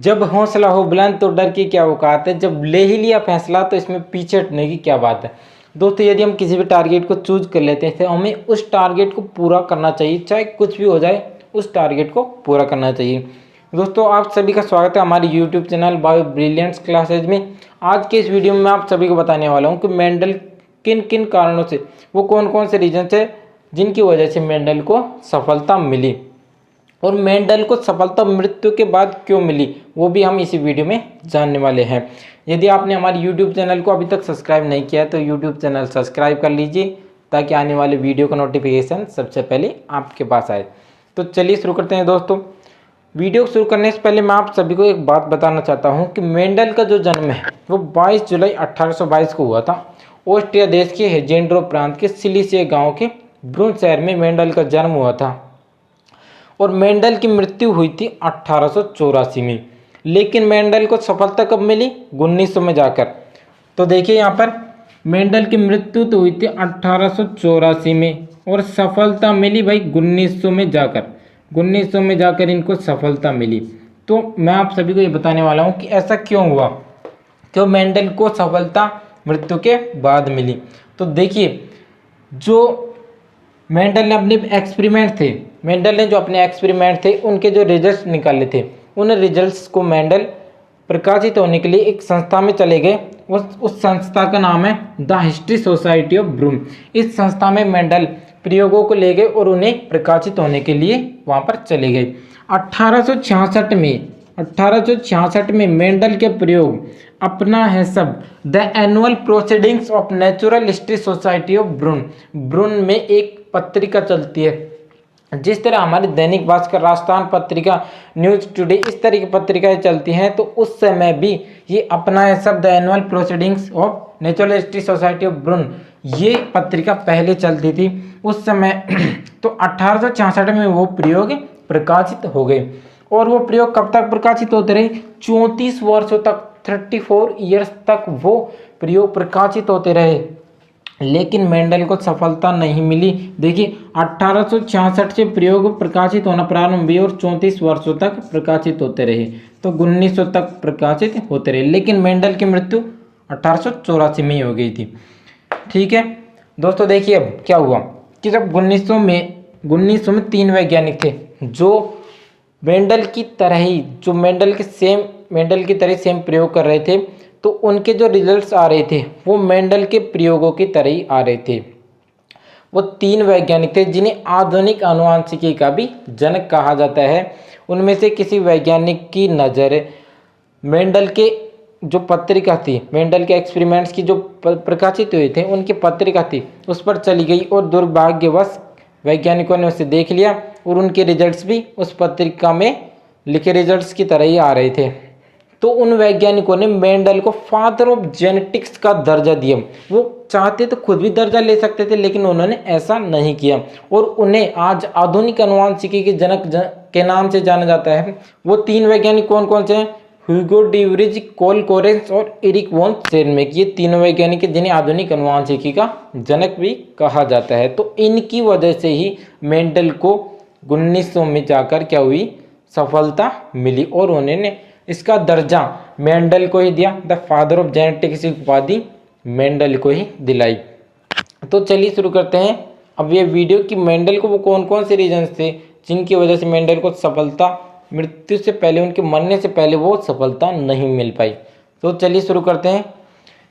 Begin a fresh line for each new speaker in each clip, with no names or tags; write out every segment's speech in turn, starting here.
जब हौसला हो बुलंद तो डर की क्या औकात है, जब ले ही लिया फैसला तो इसमें पीछे हटने की क्या बात है। दोस्तों यदि हम किसी भी टारगेट को चूज कर लेते हैं तो हमें उस टारगेट को पूरा करना चाहिए, चाहे कुछ भी हो जाए उस टारगेट को पूरा करना चाहिए। दोस्तों आप सभी का स्वागत है हमारे YouTube channel bio brilliants classes में। आज के इस वीडियो में मैं आप सभी को बताने वाला हूँ कि मेंडल किन किन कारणों से, वो कौन कौन से रीजन है जिनकी वजह से मेंडल को सफलता मिली, और मेंडल को सफलता मृत्यु के बाद क्यों मिली, वो भी हम इसी वीडियो में जानने वाले हैं। यदि आपने हमारे यूट्यूब चैनल को अभी तक सब्सक्राइब नहीं किया है तो यूट्यूब चैनल सब्सक्राइब कर लीजिए ताकि आने वाले वीडियो का नोटिफिकेशन सबसे पहले आपके पास आए। तो चलिए शुरू करते हैं दोस्तों। वीडियो शुरू करने से पहले मैं आप सभी को एक बात बताना चाहता हूँ कि मेंडल का जो जन्म है वो 22 जुलाई 1822 को हुआ था। ऑस्ट्रिया देश के हेजेंड्रो प्रांत के सिलिसिया गाँव के ब्रून शहर में मेंडल का जन्म हुआ था और मेंडल की मृत्यु हुई थी 1884 में। लेकिन मेंडल को सफलता कब मिली? 1900 में जाकर। तो देखिए यहाँ पर मेंडल की मृत्यु तो हुई थी 1884 में और सफलता मिली भाई 1900 में जाकर। 1900 में जाकर इनको सफलता मिली। तो मैं आप सभी को ये बताने वाला हूँ कि ऐसा क्यों हुआ, क्यों मेंडल को सफलता मृत्यु के बाद मिली। तो देखिए जो मेंडल ने अपने एक्सपेरिमेंट थे, मेंडल ने जो अपने एक्सपेरिमेंट थे उनके जो रिजल्ट्स निकाले थे, उन रिजल्ट्स को मेंडल प्रकाशित होने के लिए एक संस्था में चले गए। उस संस्था का नाम है द हिस्ट्री सोसाइटी ऑफ ब्रून। इस संस्था में मेंडल प्रयोगों को ले गए और उन्हें प्रकाशित होने के लिए वहाँ पर चले गए। 1866 में मेंडल के प्रयोग अपना है सब the annual proceedings of natural history society of Brunn. Brunn में एक पत्रिका चलती है, जिस तरह हमारी दैनिक भास्कर, राजस्थान पत्रिका, न्यूज टुडे, इस तरह की पत्रिकाएं चलती हैं, तो उस समय भी ये अपना है सब the annual proceedings of natural history society of Brunn, ये पत्रिका पहले चलती थी उस समय। तो 1866 में वो प्रयोग प्रकाशित हो गए और वो प्रयोग कब तक प्रकाशित होते रहे? 34 वर्षों तक, 34 ईयर्स तक वो प्रयोग प्रकाशित होते रहे। लेकिन मेंडल को सफलता नहीं मिली। देखिए 1866 से प्रयोग प्रकाशित होना प्रारंभ हुए और 34 वर्षों तक प्रकाशित होते रहे, तो 1900 तक प्रकाशित होते रहे। लेकिन मेंडल की मृत्यु 1884 में ही हो गई थी। ठीक है दोस्तों, देखिए अब क्या हुआ कि जब 1900 में 3 वैज्ञानिक थे जो मेंडल की तरह ही, जो मेंडल की तरह सेम प्रयोग कर रहे थे, तो उनके जो रिजल्ट्स आ रहे थे वो मेंडल के प्रयोगों की तरह ही आ रहे थे। वो 3 वैज्ञानिक थे जिन्हें आधुनिक आनुवंशिकी का भी जनक कहा जाता है। उनमें से किसी वैज्ञानिक की नज़र मेंडल के जो पत्रिका थी, मेंडल के एक्सपेरिमेंट्स की जो प्रकाशित हुए थे उनकी पत्रिका थी, उस पर चली गई और दुर्भाग्यवश वैज्ञानिकों ने उसे देख लिया और उनके रिजल्ट्स भी उस पत्रिका में लिखे रिजल्ट्स की तरह ही आ रहे थे। तो उन वैज्ञानिकों ने मेंडल को फादर ऑफ जेनेटिक्स का दर्जा दिया। वो चाहते तो खुद भी दर्जा ले सकते थे, लेकिन उन्होंने ऐसा नहीं किया और उन्हें आज आधुनिक आनुवंशिकी के जनक के नाम से जाना जाता है। वो 3 वैज्ञानिक कौन कौन से हैं? ह्यूगो डीवरिज, कोल कोरेंस और एरिक वॉन शेरमेक। ये 3 वैज्ञानिक हैं जिन्हें आधुनिक आनुवंशिकी का जनक भी कहा जाता है। तो इनकी वजह से ही मेंडल को 1900 में जाकर क्या हुई? सफलता मिली और उन्होंने इसका दर्जा मेंडल को ही दिया। द फादर ऑफ जेनेटिक्स की उपाधि मेंडल को ही दिलाई। तो चलिए शुरू करते हैं अब ये वीडियो कि मेंडल को वो कौन कौन से रीजंस थे जिनकी वजह से मेंडल को सफलता मृत्यु से पहले, उनके मरने से पहले वो सफलता नहीं मिल पाई। तो चलिए शुरू करते हैं।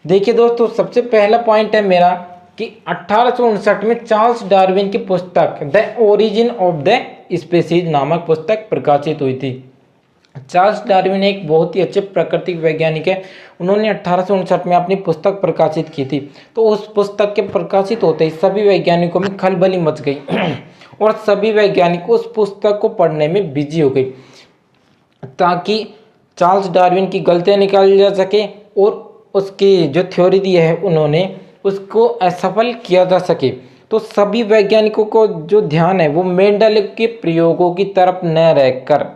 देखिए दोस्तों, सबसे पहला पॉइंट है मेरा कि 1859 में चार्ल्स डार्विन की पुस्तक the origin of the species नामक पुस्तक प्रकाशित हुई थी। चार्ल्स डार्विन एक बहुत ही अच्छे प्राकृतिक वैज्ञानिक है। उन्होंने 1859 में अपनी पुस्तक प्रकाशित की थी। तो उस पुस्तक के प्रकाशित होते ही सभी वैज्ञानिकों में खलबली मच गई और सभी वैज्ञानिक उस पुस्तक को पढ़ने में बिजी हो गए ताकि चार्ल्स डार्विन की गलतियां निकाली जा सके और उसकी जो थ्योरी दी है उन्होंने उसको असफल किया जा सके। तो सभी वैज्ञानिकों को जो ध्यान है वो मेंडल के प्रयोगों की तरफ न रहकर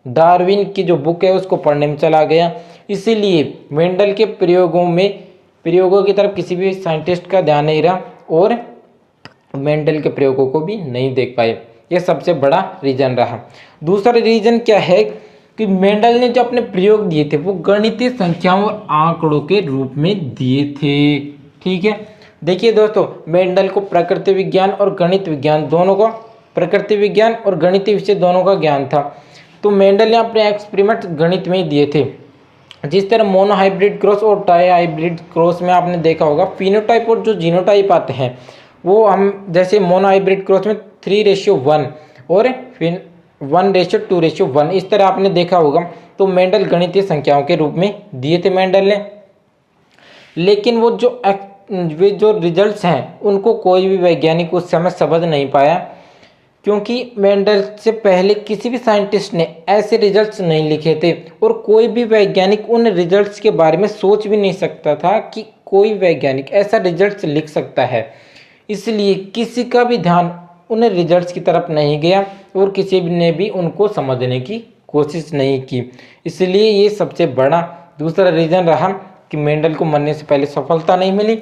डार्विन की जो बुक है उसको पढ़ने में चला गया। इसीलिए मेंडल के प्रयोगों की तरफ किसी भी साइंटिस्ट का ध्यान नहीं रहा और मेंडल के प्रयोगों को भी नहीं देख पाए। यह सबसे बड़ा रीजन रहा। दूसरा रीजन क्या है कि मेंडल ने जो अपने प्रयोग दिए थे वो गणितीय संख्याओं और आंकड़ों के रूप में दिए थे। ठीक है, देखिए दोस्तों, मेंडल को प्रकृति विज्ञान और गणित विज्ञान दोनों का, प्रकृति विज्ञान और गणितीय विषय दोनों का ज्ञान था। तो मेंडल ने अपने एक्सपेरिमेंट गणित में ही दिए थे। जिस तरह मोनोहाइब्रिड क्रॉस और टाई हाइब्रिड क्रॉस में आपने देखा होगा फिनोटाइप और जो जीनोटाइप आते हैं वो हम जैसे मोनोहाइब्रिड क्रॉस में 3:1 और फिर 1:2:1 इस तरह आपने देखा होगा। तो मेंडल गणितीय संख्याओं के रूप में दिए थे मेंडल ने, लेकिन वो जो रिजल्ट्स हैं उनको कोई भी वैज्ञानिक उस समय समझ नहीं पाया, क्योंकि मेंडल से पहले किसी भी साइंटिस्ट ने ऐसे रिजल्ट्स नहीं लिखे थे और कोई भी वैज्ञानिक उन रिजल्ट्स के बारे में सोच भी नहीं सकता था कि कोई वैज्ञानिक ऐसा रिजल्ट्स लिख सकता है। इसलिए किसी का भी ध्यान उन रिजल्ट्स की तरफ नहीं गया और किसी ने भी उनको समझने की कोशिश नहीं की। इसलिए ये सबसे बड़ा दूसरा रीज़न रहा कि मेंडल को मरने से पहले सफलता नहीं मिली।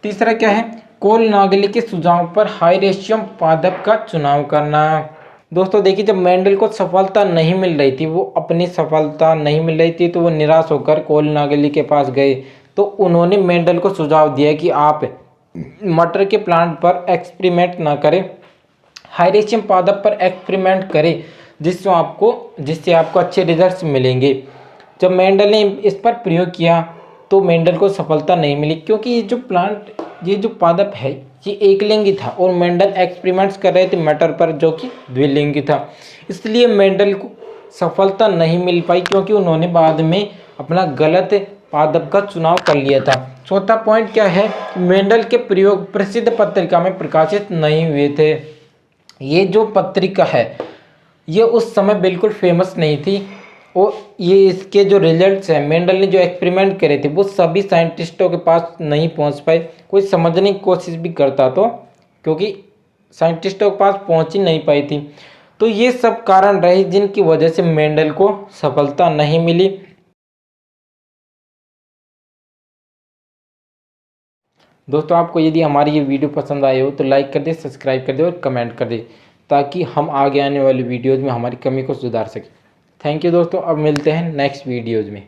तीसरा क्या है, कोल-नागली के सुझाव पर हाइरेशियम पादप का चुनाव करना। दोस्तों देखिए, जब मेंडल को सफलता नहीं मिल रही थी, वो अपनी सफलता नहीं मिल रही थी, तो वो निराश होकर कोल-नागली के पास गए। तो उन्होंने मेंडल को सुझाव दिया कि आप मटर के प्लांट पर एक्सपेरिमेंट ना करें, हाइरेशियम पादप पर एक्सपेरिमेंट करें, जिससे आपको अच्छे रिजल्ट्स मिलेंगे। जब मेंडल ने इस पर प्रयोग किया तो मेंडल को सफलता नहीं मिली, क्योंकि ये जो पादप है ये एकलिंगी था और मेंडल एक्सपेरिमेंट्स कर रहे थे मटर पर जो कि द्विलिंगी था। इसलिए मेंडल को सफलता नहीं मिल पाई, क्योंकि उन्होंने बाद में अपना गलत पादप का चुनाव कर लिया था। चौथा पॉइंट क्या है, मेंडल के प्रयोग प्रसिद्ध पत्रिका में प्रकाशित नहीं हुए थे। ये जो पत्रिका है ये उस समय बिल्कुल फेमस नहीं थी और ये इसके जो रिजल्ट्स हैं, मेंडल ने जो एक्सपेरिमेंट करे थे वो सभी साइंटिस्टों के पास नहीं पहुंच पाए। कोई समझने की कोशिश भी करता तो क्योंकि साइंटिस्टों के पास पहुंच ही नहीं पाई थी। तो ये सब कारण रहे जिनकी वजह से मेंडल को सफलता नहीं मिली। दोस्तों आपको यदि हमारी ये वीडियो पसंद आए हो तो लाइक कर दे, सब्सक्राइब कर दे और कमेंट कर दे, ताकि हम आगे आने वाली वीडियोज़ में हमारी कमी को सुधार सकें। थैंक यू दोस्तों, अब मिलते हैं नेक्स्ट वीडियोज़ में।